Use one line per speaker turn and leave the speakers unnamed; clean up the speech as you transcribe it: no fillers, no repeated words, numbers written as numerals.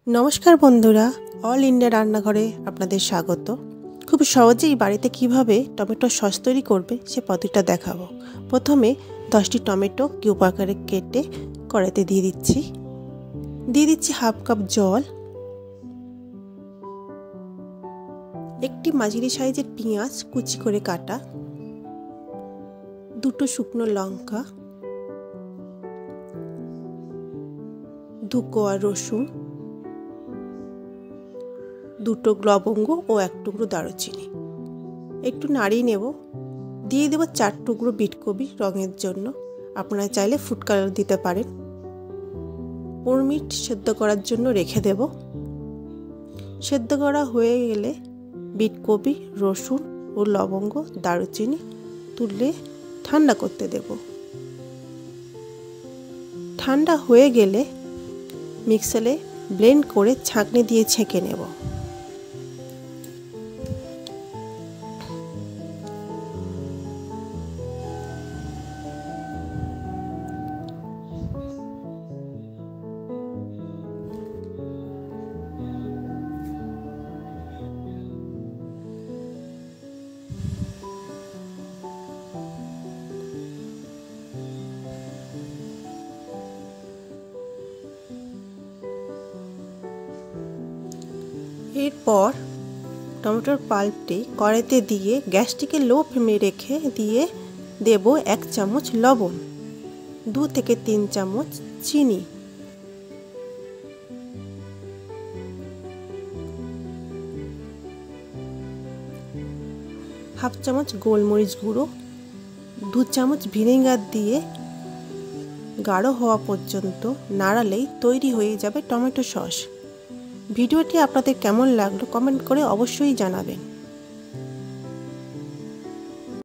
नमस्कार बंधुरा all India रान्नाघरे आपनादेर स्वागत। खूब सहजेई बाड़ीते किभाबे टमेटो सस तैरी करबे से पद्धतिटा देखाबो। प्रथमे 10टी टमेटो किউব आकारे केटे कड़ाइते दिए दिচ্ছি हाफ कप जल, एकटी माझारि साइजेर पेंयाज कुचि करे काटा, दुटो शुकनो लंका, दु कोয়া रसुन, দুটো লবঙ্গ ও এক টুকরো দারুচিনি একটু নাড়িয়ে নেব। দিয়ে দেব 4 টুকরো বিটকপি রঙের জন্য, আপনারা চাইলে ফুড কালার দিতে পারেন। 15 মিনিট সেদ্ধ করার জন্য রেখে দেব। সেদ্ধ করা হয়ে গেলে বিটকপি, রসুন ও লবঙ্গ দারুচিনি তুলে ঠান্ডা করতে দেব। ঠান্ডা হয়ে গেলে মিক্সারে ব্লেন্ড করে ছাঁকনি দিয়ে ছেঁকে নেব। এরপর টমেটোর পাল্পটি কড়াইতে দিয়ে গ্যাসটিকে লো ফ্লেমে রেখে দিয়ে দেব 1 চামচ লবণ, 2 থেকে 3 চামচ চিনি, হাফ চামচ গোলমরিচ গুঁড়ো, 2 চামচ ভিনেগার দিয়ে গাঢ় হওয়া পর্যন্ত নাড়ালেই তৈরি হয়ে যাবে টমেটো সস। ভিডিওটি আপনাদের কেমন লাগলো কমেন্ট করে অবশ্যই জানাবেন।